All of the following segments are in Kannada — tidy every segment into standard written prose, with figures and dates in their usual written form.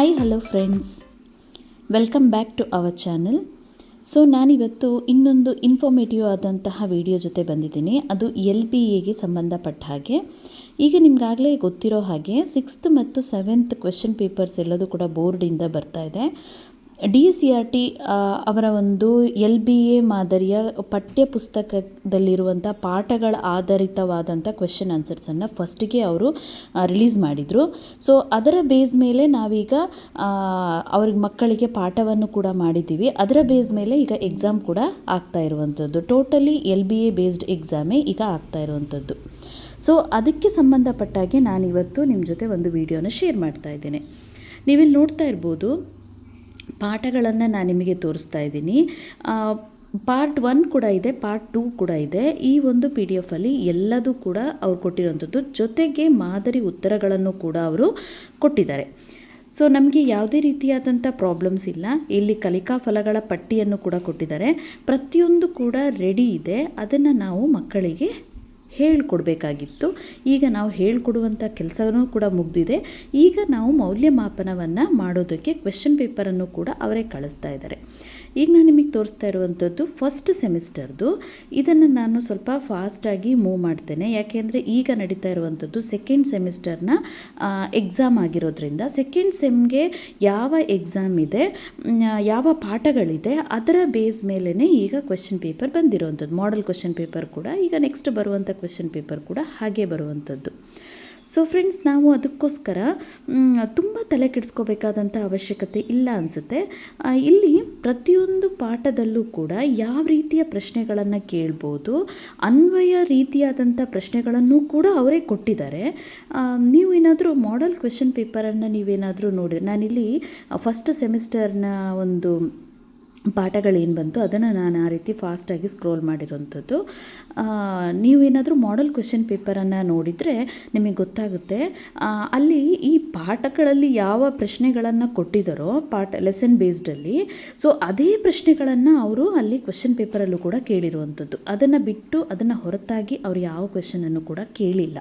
Hi hello friends, welcome back to our channel. So ನಾನಿವತ್ತು ಇನ್ನೊಂದು ಇನ್ಫಾರ್ಮೇಟಿವ್ ಆದಂತಹ ವಿಡಿಯೋ ಜೊತೆ ಬಂದಿದ್ದೀನಿ. ಅದು LBAಗೆ ಸಂಬಂಧಪಟ್ಟ ಹಾಗೆ. ಈಗ ನಿಮಗಾಗಲೇ ಗೊತ್ತಿರೋ ಹಾಗೆ 6th ಮತ್ತು 7th ಕ್ವೆಶ್ಚನ್ ಪೇಪರ್ಸ್ ಎಲ್ಲದೂ ಕೂಡ ಬೋರ್ಡಿಂದ ಬರ್ತಾ ಇದೆ. DCRT ಅವರ ಒಂದು LBA ಮಾದರಿಯ ಪಠ್ಯ ಪುಸ್ತಕದಲ್ಲಿರುವಂಥ ಪಾಠಗಳ ಆಧಾರಿತವಾದಂಥ ಕ್ವೆಶ್ಚನ್ ಆನ್ಸರ್ಸನ್ನು ಫಸ್ಟಿಗೆ ಅವರು ರಿಲೀಸ್ ಮಾಡಿದರು. ಸೊ ಅದರ ಬೇಸ್ ಮೇಲೆ ನಾವೀಗ ಅವ್ರಿಗೆ ಮಕ್ಕಳಿಗೆ ಪಾಠವನ್ನು ಕೂಡ ಮಾಡಿದ್ದೀವಿ. ಅದರ ಬೇಸ್ ಮೇಲೆ ಈಗ ಎಕ್ಸಾಮ್ ಕೂಡ ಆಗ್ತಾ ಇರುವಂಥದ್ದು. ಟೋಟಲಿ LBA ಬೇಸ್ಡ್ ಎಕ್ಸಾಮೇ ಈಗ ಆಗ್ತಾ ಇರುವಂಥದ್ದು. ಸೊ ಅದಕ್ಕೆ ಸಂಬಂಧಪಟ್ಟಾಗೆ ನಾನಿವತ್ತು ನಿಮ್ಮ ಜೊತೆ ಒಂದು ವಿಡಿಯೋನ ಶೇರ್ ಮಾಡ್ತಾ ಇದ್ದೇನೆ. ನೀವಿಲ್ಲಿ ನೋಡ್ತಾ ಇರ್ಬೋದು, ಪಾಠಗಳನ್ನು ನಾನು ನಿಮಗೆ ತೋರಿಸ್ತಾ ಇದ್ದೀನಿ. ಪಾರ್ಟ್ 1 ಕೂಡ ಇದೆ, ಪಾರ್ಟ್ 2 ಕೂಡ ಇದೆ. ಈ ಒಂದು PDF ಅಲ್ಲಿ ಎಲ್ಲದೂ ಕೂಡ ಅವ್ರು ಕೊಟ್ಟಿರೋಂಥದ್ದು, ಜೊತೆಗೆ ಮಾದರಿ ಉತ್ತರಗಳನ್ನು ಕೂಡ ಅವರು ಕೊಟ್ಟಿದ್ದಾರೆ. ಸೊ ನಮಗೆ ಯಾವುದೇ ರೀತಿಯಾದಂಥ ಪ್ರಾಬ್ಲಮ್ಸ್ ಇಲ್ಲ. ಇಲ್ಲಿ ಕಲಿಕಾ ಫಲಗಳ ಪಟ್ಟಿಯನ್ನು ಕೂಡ ಕೊಟ್ಟಿದ್ದಾರೆ. ಪ್ರತಿಯೊಂದು ಕೂಡ ರೆಡಿ ಇದೆ. ಅದನ್ನು ನಾವು ಮಕ್ಕಳಿಗೆ ಹೇಳ್ಕೊಡ್ಬೇಕಾಗಿತ್ತು. ಈಗ ನಾವು ಹೇಳ್ಕೊಡುವಂಥ ಕೆಲಸವೂ ಕೂಡ ಮುಗಿದಿದೆ. ಈಗ ನಾವು ಮೌಲ್ಯಮಾಪನವನ್ನು ಮಾಡೋದಕ್ಕೆ ಕ್ವೆಶ್ಚನ್ ಪೇಪರನ್ನು ಕೂಡ ಅವರೇ ಕಳಿಸ್ತಾ ಇದ್ದಾರೆ. ಈಗ ನಾನು ನಿಮಗೆ ತೋರಿಸ್ತಾ ಇರುವಂಥದ್ದು ಫಸ್ಟ್ ಸೆಮಿಸ್ಟರ್ದು. ಇದನ್ನು ನಾನು ಸ್ವಲ್ಪ ಫಾಸ್ಟಾಗಿ ಮೂವ್ ಮಾಡ್ತೇನೆ, ಯಾಕೆಂದರೆ ಈಗ ನಡೀತಾ ಇರುವಂಥದ್ದು ಸೆಕೆಂಡ್ ಸೆಮಿಸ್ಟರ್ನ ಎಕ್ಸಾಮ್ ಆಗಿರೋದ್ರಿಂದ ಸೆಕೆಂಡ್ ಸೆಮ್ಗೆ ಯಾವ ಎಕ್ಸಾಮ್ ಇದೆ, ಯಾವ ಪಾಠಗಳಿದೆ, ಅದರ ಬೇಸ್ ಮೇಲೇ ಈಗ ಕ್ವೆಶ್ಚನ್ ಪೇಪರ್ ಬಂದಿರುವಂಥದ್ದು. ಮಾಡೆಲ್ ಕ್ವೆಶ್ಚನ್ ಪೇಪರ್ ಕೂಡ ಈಗ ನೆಕ್ಸ್ಟ್ ಬರುವಂಥ ಕ್ವೆಶ್ಚನ್ ಪೇಪರ್ ಕೂಡ ಹಾಗೆ ಬರುವಂಥದ್ದು. ಸೊ ಫ್ರೆಂಡ್ಸ್, ನಾವು ಅದಕ್ಕೋಸ್ಕರ ತುಂಬ ತಲೆ ಕೆಡಿಸ್ಕೋಬೇಕಾದಂಥ ಅವಶ್ಯಕತೆ ಇಲ್ಲ ಅನಿಸುತ್ತೆ. ಇಲ್ಲಿ ಪ್ರತಿಯೊಂದು ಪಾಠದಲ್ಲೂ ಕೂಡ ಯಾವ ರೀತಿಯ ಪ್ರಶ್ನೆಗಳನ್ನು ಕೇಳ್ಬೋದು, ಅನ್ವಯ ರೀತಿಯಾದಂಥ ಪ್ರಶ್ನೆಗಳನ್ನು ಕೂಡ ಅವರೇ ಕೊಟ್ಟಿದ್ದಾರೆ. ನೀವು ಏನಾದರೂ ಮಾಡೆಲ್ ಕ್ವೆಶ್ಚನ್ ಪೇಪರನ್ನು ನೀವೇನಾದರೂ ನೋಡಿದ್ರೆ, ನಾನಿಲ್ಲಿ ಫಸ್ಟ್ ಸೆಮಿಸ್ಟರ್ನ ಒಂದು ಪಾಠಗಳೇನು ಬಂತು ಅದನ್ನು ನಾನು ಆ ರೀತಿ ಫಾಸ್ಟಾಗಿ ಸ್ಕ್ರೋಲ್ ಮಾಡಿರೋಂಥದ್ದು. ನೀವೇನಾದರೂ ಮಾಡೆಲ್ ಕ್ವೆಶ್ಚನ್ ಪೇಪರನ್ನು ನೋಡಿದರೆ ನಿಮಗೆ ಗೊತ್ತಾಗುತ್ತೆ. ಅಲ್ಲಿ ಈ ಪಾಠಗಳಲ್ಲಿ ಯಾವ ಪ್ರಶ್ನೆಗಳನ್ನು ಕೊಟ್ಟಿದ್ದಾರೋ ಲೆಸನ್ ಬೇಸ್ಡಲ್ಲಿ, ಸೊ ಅದೇ ಪ್ರಶ್ನೆಗಳನ್ನು ಅವರು ಅಲ್ಲಿ ಕ್ವೆಶ್ಚನ್ ಪೇಪರಲ್ಲೂ ಕೂಡ ಕೇಳಿರುವಂಥದ್ದು. ಅದನ್ನು ಬಿಟ್ಟು ಅದನ್ನು ಹೊರತಾಗಿ ಅವರು ಯಾವ ಕ್ವೆಶ್ಚನನ್ನು ಕೂಡ ಕೇಳಿಲ್ಲ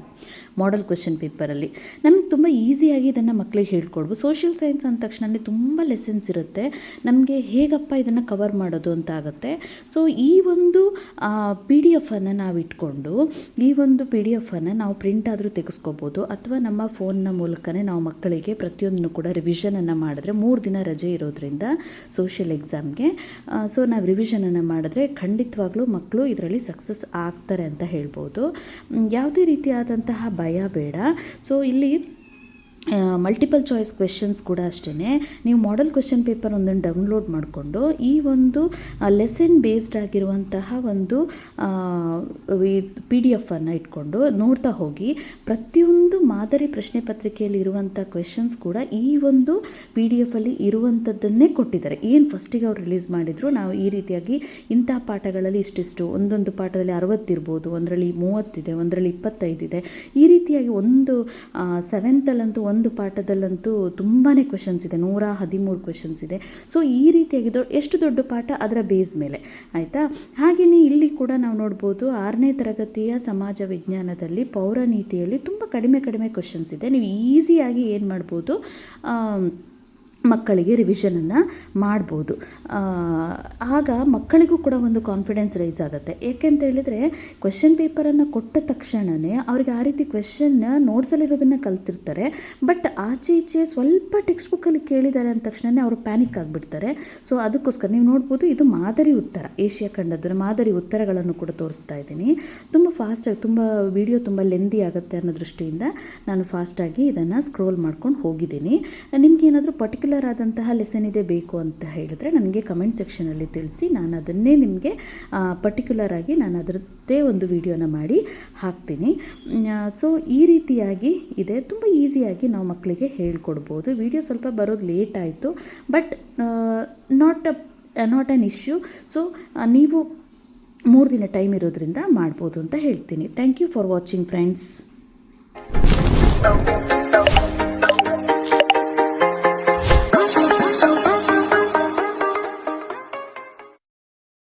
ಮಾಡೆಲ್ ಕ್ವೆಶ್ಚನ್ ಪೇಪರಲ್ಲಿ. ನಮಗೆ ತುಂಬ ಈಸಿಯಾಗಿ ಇದನ್ನು ಮಕ್ಕಳಿಗೆ ಹೇಳ್ಕೊಡ್ಬೋದು. ಸೋಷಿಯಲ್ ಸೈನ್ಸ್ ಅಂದ ತಕ್ಷಣ ತುಂಬ ಲೆಸನ್ಸ್ ಇರುತ್ತೆ, ನಮಗೆ ಹೇಗಪ್ಪ ಇದನ್ನು ಕವರ್ ಮಾಡೋದು ಅಂತ ಆಗುತ್ತೆ. ಸೊ ಈ ಒಂದು PDF ಅನ್ನು ನಾವು ಇಟ್ಕೊಂಡು, ಈ ಒಂದು PDF ಅನ್ನು ನಾವು ಪ್ರಿಂಟ್ ಆದರೂ ತೆಗೆಸ್ಕೋಬೋದು, ಅಥವಾ ನಮ್ಮ ಫೋನ್ನ ಮೂಲಕನೇ ನಾವು ಮಕ್ಕಳಿಗೆ ಪ್ರತಿಯೊಂದನ್ನು ಕೂಡ ರಿವಿಷನನ್ನು ಮಾಡಿದ್ರೆ, 3 ದಿನ ರಜೆ ಇರೋದ್ರಿಂದ ಸೋಷಿಯಲ್ ಎಕ್ಸಾಮ್ಗೆ, ಸೊ ನಾವು ರಿವಿಷನನ್ನು ಮಾಡಿದ್ರೆ ಖಂಡಿತವಾಗ್ಲೂ ಮಕ್ಕಳು ಇದರಲ್ಲಿ ಸಕ್ಸಸ್ ಆಗ್ತಾರೆ ಅಂತ ಹೇಳ್ಬೋದು. ಯಾವುದೇ ರೀತಿಯಾದಂತಹ ಭಯ ಬೇಡ. ಸೊ ಇಲ್ಲಿ ಮಲ್ಟಿಪಲ್ ಚಾಯ್ಸ್ ಕ್ವೆಶನ್ಸ್ ಕೂಡ ಅಷ್ಟೇ. ನೀವು ಮಾಡೆಲ್ ಕ್ವೆಶ್ಚನ್ ಪೇಪರ್ ಒಂದನ್ನು ಡೌನ್ಲೋಡ್ ಮಾಡಿಕೊಂಡು ಈ ಒಂದು ಲೆಸನ್ ಬೇಸ್ಡ್ ಆಗಿರುವಂತಹ ಒಂದು PDF ಅನ್ನು ಇಟ್ಕೊಂಡು ನೋಡ್ತಾ ಹೋಗಿ. ಪ್ರತಿಯೊಂದು ಮಾದರಿ ಪ್ರಶ್ನೆ ಪತ್ರಿಕೆಯಲ್ಲಿ ಇರುವಂಥ ಕ್ವೆಶನ್ಸ್ ಕೂಡ ಈ ಒಂದು PDF ಅಲ್ಲಿ ಇರುವಂಥದ್ದನ್ನೇ ಕೊಟ್ಟಿದ್ದಾರೆ. ಏನು ಫಸ್ಟಿಗೆ ಅವ್ರು ರಿಲೀಸ್ ಮಾಡಿದರು, ನಾವು ಈ ರೀತಿಯಾಗಿ ಇಂತಹ ಪಾಠಗಳಲ್ಲಿ ಇಷ್ಟಿಷ್ಟು, ಒಂದೊಂದು ಪಾಠದಲ್ಲಿ 60 ಇರ್ಬೋದು, ಒಂದರಲ್ಲಿ 30 ಇದೆ, ಒಂದರಲ್ಲಿ 25 ಇದೆ. ಈ ರೀತಿಯಾಗಿ ಒಂದು 7th ಒಂದು ಪಾಠದಲ್ಲಂತೂ ತುಂಬಾ ಕ್ವೆಶನ್ಸ್ ಇದೆ, 113 ಕ್ವೆಶನ್ಸ್ ಇದೆ. ಸೊ ಈ ರೀತಿಯಾಗಿ ಎಷ್ಟು ದೊಡ್ಡ ಪಾಠ ಅದರ ಬೇಸ್ ಮೇಲೆ, ಆಯಿತಾ. ಹಾಗೆಯೇ ಇಲ್ಲಿ ಕೂಡ ನಾವು ನೋಡ್ಬೋದು 6ನೇ ತರಗತಿಯ ಸಮಾಜ ವಿಜ್ಞಾನದಲ್ಲಿ ಪೌರನೀತಿಯಲ್ಲಿ ತುಂಬ ಕಡಿಮೆ ಕ್ವೆಶನ್ಸ್ ಇದೆ. ನೀವು ಈಸಿಯಾಗಿ ಏನು ಮಾಡ್ಬೋದು, ಮಕ್ಕಳಿಗೆ ರಿವಿಷನನ್ನು ಮಾಡ್ಬೋದು. ಆಗ ಮಕ್ಕಳಿಗೂ ಕೂಡ ಒಂದು ಕಾನ್ಫಿಡೆನ್ಸ್ ರೈಸ್ ಆಗುತ್ತೆ. ಏಕೆಂತ ಹೇಳಿದರೆ ಕ್ವೆಶ್ಚನ್ ಪೇಪರನ್ನು ಕೊಟ್ಟ ತಕ್ಷಣವೇ ಅವ್ರಿಗೆ ಆ ರೀತಿ ಕ್ವೆಶ್ಚನ್ ನೋಟ್ಸಲ್ಲಿರೋದನ್ನು ಕಲ್ತಿರ್ತಾರೆ, ಬಟ್ ಆಚೆ ಈಚೆ ಸ್ವಲ್ಪ ಟೆಕ್ಸ್ಟ್ ಬುಕ್ಕಲ್ಲಿ ಕೇಳಿದ್ದಾರೆ ಅಂದ ತಕ್ಷಣವೇ ಅವರು ಪ್ಯಾನಿಕ್ ಆಗಿಬಿಡ್ತಾರೆ. ಸೊ ಅದಕ್ಕೋಸ್ಕರ ನೀವು ನೋಡ್ಬೋದು, ಇದು ಮಾದರಿ ಉತ್ತರ, ಏಷ್ಯಾ ಖಂಡದ ಮಾದರಿ ಉತ್ತರಗಳನ್ನು ಕೂಡ ತೋರಿಸ್ತಾ ಇದ್ದೀನಿ. ತುಂಬ ಫಾಸ್ಟಾಗಿ, ತುಂಬ ವಿಡಿಯೋ ತುಂಬ ಲೆಂದಿ ಆಗುತ್ತೆ ಅನ್ನೋ ದೃಷ್ಟಿಯಿಂದ ನಾನು ಫಾಸ್ಟಾಗಿ ಇದನ್ನು ಸ್ಕ್ರೋಲ್ ಮಾಡ್ಕೊಂಡು ಹೋಗಿದ್ದೀನಿ. ನಿಮ್ಗೆ ಏನಾದರೂ ಪರ್ಟಿಕ್ಯುಲರ್ ಆದಂತಹ ಲೆಸನ್ ಇದೆ ಬೇಕು ಅಂತ ಹೇಳಿದ್ರೆ ನನಗೆ ಕಮೆಂಟ್ ಸೆಕ್ಷನಲ್ಲಿ ತಿಳಿಸಿ, ನಾನು ಅದನ್ನೇ ನಿಮಗೆ ಪರ್ಟಿಕ್ಯುಲರ್ ಆಗಿ ನಾನು ಅದರದ್ದೇ ಒಂದು ವಿಡಿಯೋನ ಮಾಡಿ ಹಾಕ್ತೀನಿ. ಸೊ ಈ ರೀತಿಯಾಗಿ ಇದೆ, ತುಂಬ ಈಸಿಯಾಗಿ ನಾವು ಮಕ್ಕಳಿಗೆ ಹೇಳ್ಕೊಡ್ಬೋದು. ವಿಡಿಯೋ ಸ್ವಲ್ಪ ಬರೋದು ಲೇಟ್ ಆಯಿತು, but not an issue. So ನೀವು 3 ದಿನ ಟೈಮ್ ಇರೋದ್ರಿಂದ ಮಾಡ್ಬೋದು ಅಂತ ಹೇಳ್ತೀನಿ. Thank you for watching friends.